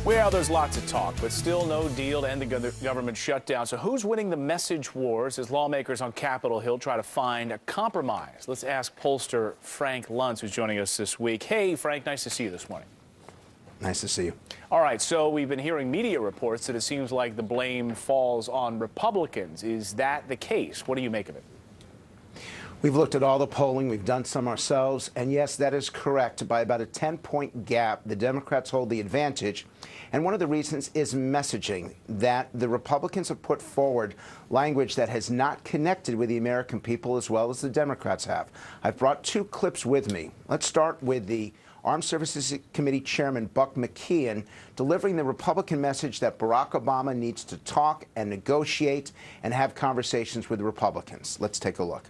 Well, there's lots of talk, but still no deal to end the government shutdown. So who's winning the message wars as lawmakers on Capitol Hill try to find a compromise? Let's ask pollster Frank Luntz, who's joining us this week. Hey, Frank, nice to see you this morning. Nice to see you. All right, so we've been hearing media reports that it seems like the blame falls on Republicans. Is that the case? What do you make of it? We've looked at all the polling. We've done some ourselves. And yes, that is correct. By about a 10-point gap, the Democrats hold the advantage. And one of the reasons is messaging, that the Republicans have put forward language that has not connected with the American people as well as the Democrats have. I've brought two clips with me. Let's start with the Armed Services Committee Chairman Buck McKeon delivering the Republican message that Barack Obama needs to talk and negotiate and have conversations with the Republicans. Let's take a look.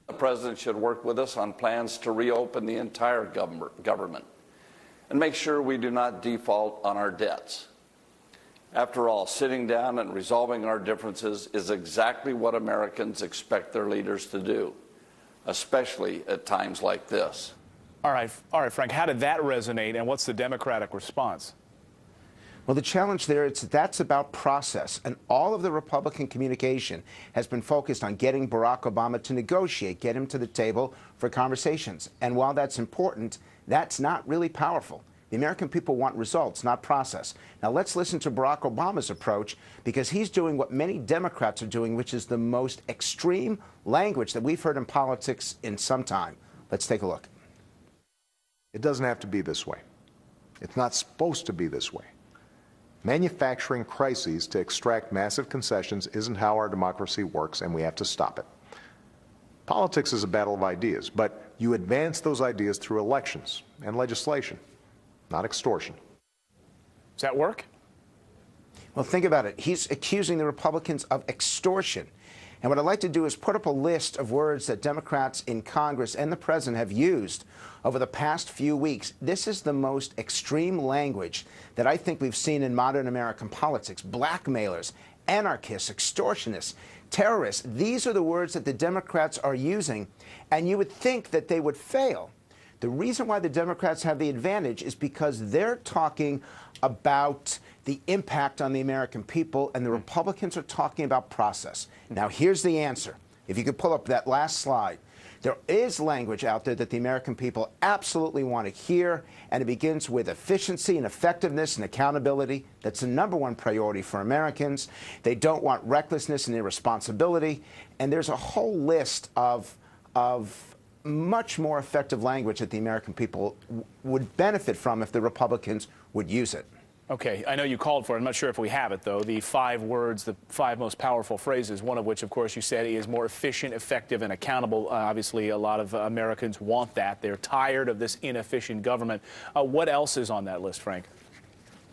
The president should work with us on plans to reopen the entire government and make sure we do not default on our debts. After all, sitting down and resolving our differences is exactly what Americans expect their leaders to do, especially at times like this. All right, Frank, how did that resonate, and what's the Democratic response? Well, the challenge there is that's about process, and all of the Republican communication has been focused on getting Barack Obama to negotiate, get him to the table for conversations. And while that's important, that's not really powerful. The American people want results, not process. Now, let's listen to Barack Obama's approach, because he's doing what many Democrats are doing, which is the most extreme language that we've heard in politics in some time. Let's take a look. It doesn't have to be this way. It's not supposed to be this way. Manufacturing crises to extract massive concessions isn't how our democracy works, and we have to stop it. Politics is a battle of ideas, but you advance those ideas through elections and legislation, not extortion. Does that work? Well, think about it. He's accusing the Republicans of extortion. And what I'd like to do is put up a list of words that Democrats in Congress and the president have used over the past few weeks. This is the most extreme language that I think we've seen in modern American politics. Blackmailers, anarchists, extortionists, terrorists. These are the words that the Democrats are using, and you would think that they would fail. The reason why the Democrats have the advantage is because they're talking about the impact on the American people, and the Republicans are talking about process. Now, here's the answer. If you could pull up that last slide. There is language out there that the American people absolutely want to hear, and it begins with efficiency and effectiveness and accountability. That's the #1 priority for Americans. They don't want recklessness and irresponsibility, and there's a whole list of much more effective language that the American people would benefit from if the Republicans would use it. Okay, I know you called for it. I'm not sure if we have it, though. The 5 words, the 5 most powerful phrases, one of which, of course, you said is more efficient, effective, and accountable. Obviously, a lot of Americans want that. They're tired of this inefficient government. What else is on that list, Frank?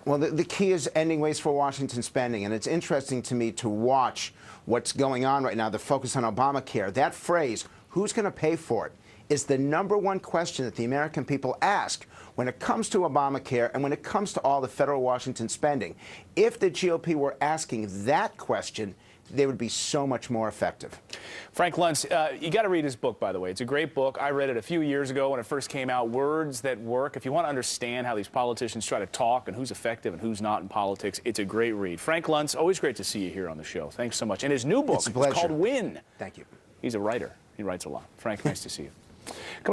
Well, the key is ending wasteful Washington spending, and it's interesting to me to watch what's going on right now, the focus on Obamacare. That phrase, who's going to pay for it, is the #1 question that the American people ask when it comes to Obamacare and when it comes to all the federal Washington spending. If the GOP were asking that question, they would be so much more effective. Frank Luntz, you got to read his book, by the way. It's a great book. I read it a few years ago when it first came out, Words That Work. If you want to understand how these politicians try to talk and who's effective and who's not in politics, it's a great read. Frank Luntz, always great to see you here on the show. Thanks so much. And his new book, It's a pleasure. It's called Win. Thank you. He's a writer. He writes a lot. Frank, nice to see you.